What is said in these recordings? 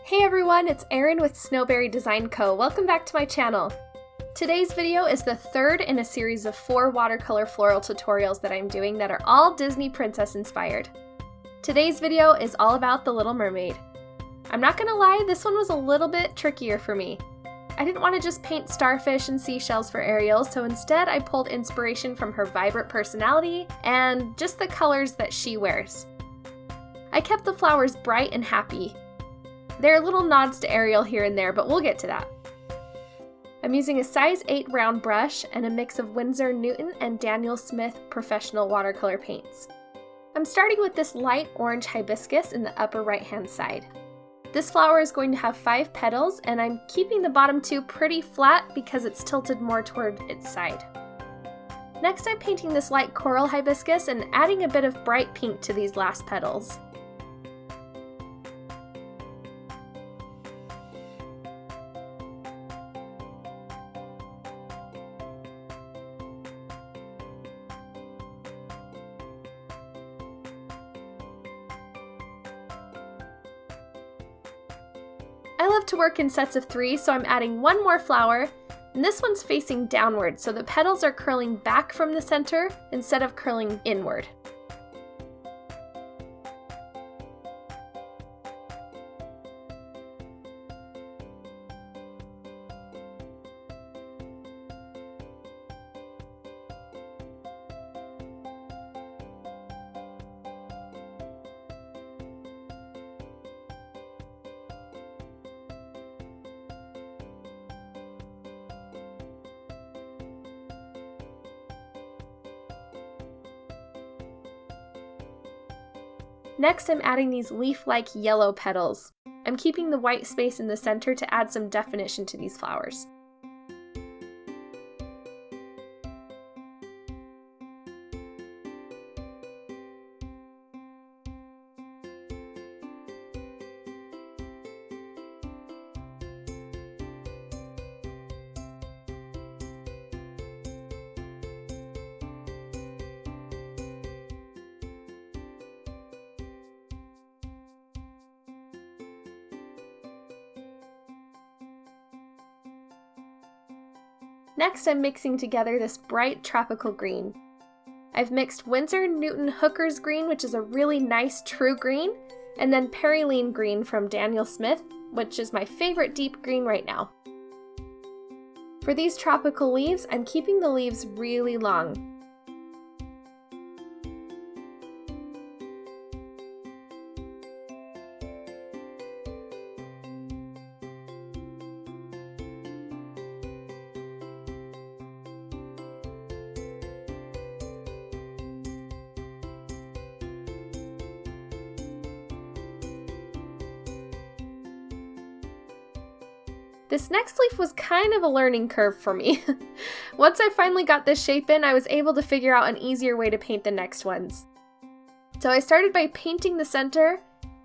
Hey everyone, it's Erin with Snowberry Design Co. Welcome back to my channel. Today's video is the third in a series of 4 watercolor floral tutorials that I'm doing that are all Disney princess inspired. Today's video is all about the Little Mermaid. I'm not gonna lie, this one was a little bit trickier for me. I didn't want to just paint starfish and seashells for Ariel, so instead I pulled inspiration from her vibrant personality and just the colors that she wears. I kept the flowers bright and happy. There are little nods to Ariel here and there, but we'll get to that. I'm using a size 8 round brush and a mix of Winsor Newton and Daniel Smith professional watercolor paints. I'm starting with this light orange hibiscus in the upper right hand side. This flower is going to have 5 petals, and I'm keeping the bottom 2 pretty flat because it's tilted more toward its side. Next, I'm painting this light coral hibiscus and adding a bit of bright pink to these last petals. I love to work in sets of 3, so I'm adding one more flower, and this one's facing downward, so the petals are curling back from the center instead of curling inward. Next, I'm adding these leaf-like yellow petals. I'm keeping the white space in the center to add some definition to these flowers. Next, I'm mixing together this bright tropical green. I've mixed Winsor Newton Hooker's green, which is a really nice true green, and then Perylene green from Daniel Smith, which is my favorite deep green right now. For these tropical leaves, I'm keeping the leaves really long. This next leaf was kind of a learning curve for me. Once I finally got this shape in, I was able to figure out an easier way to paint the next ones. So I started by painting the center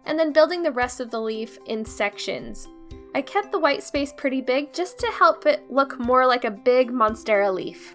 and then building the rest of the leaf in sections. I kept the white space pretty big just to help it look more like a big monstera leaf.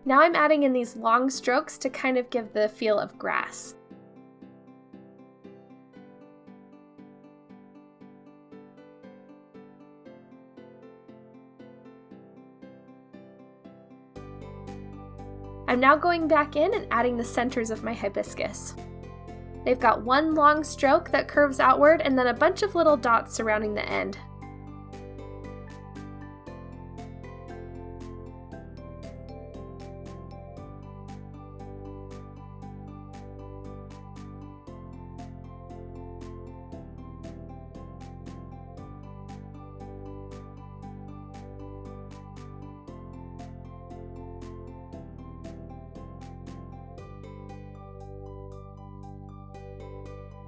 Now I'm adding in these long strokes to kind of give the feel of grass. I'm now going back in and adding the centers of my hibiscus. They've got one long stroke that curves outward and then a bunch of little dots surrounding the end.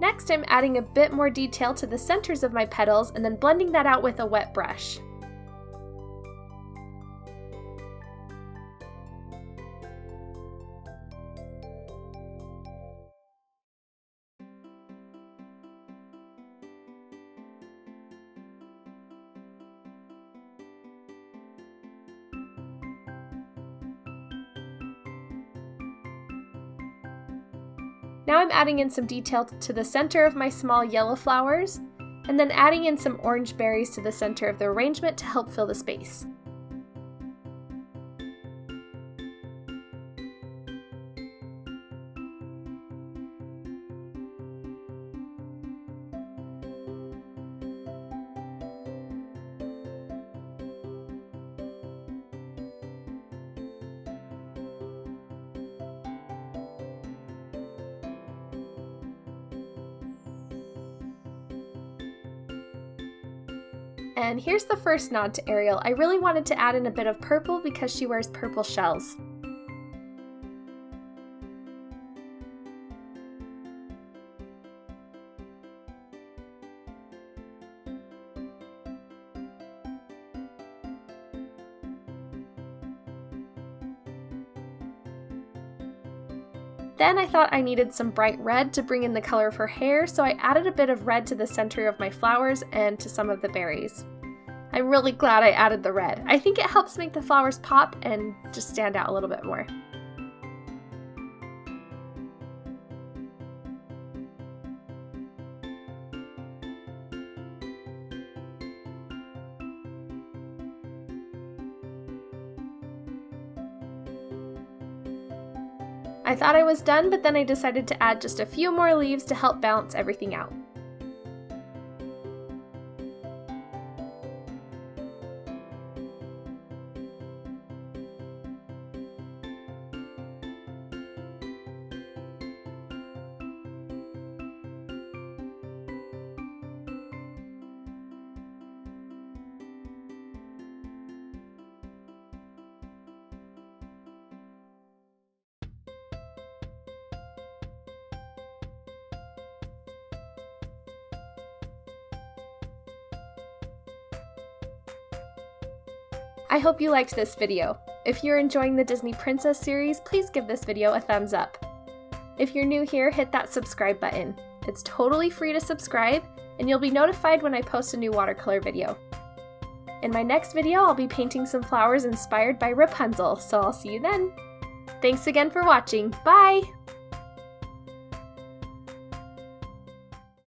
Next, I'm adding a bit more detail to the centers of my petals and then blending that out with a wet brush. Now I'm adding in some detail to the center of my small yellow flowers, and then adding in some orange berries to the center of the arrangement to help fill the space. And here's the first nod to Ariel. I really wanted to add in a bit of purple because she wears purple shells. Then I thought I needed some bright red to bring in the color of her hair, so I added a bit of red to the center of my flowers and to some of the berries. I'm really glad I added the red. I think it helps make the flowers pop and just stand out a little bit more. I thought I was done, but then I decided to add just a few more leaves to help balance everything out. I hope you liked this video. If you're enjoying the Disney Princess series, please give this video a thumbs up. If you're new here, hit that subscribe button. It's totally free to subscribe, and you'll be notified when I post a new watercolor video. In my next video, I'll be painting some flowers inspired by Rapunzel, so I'll see you then. Thanks again for watching. Bye!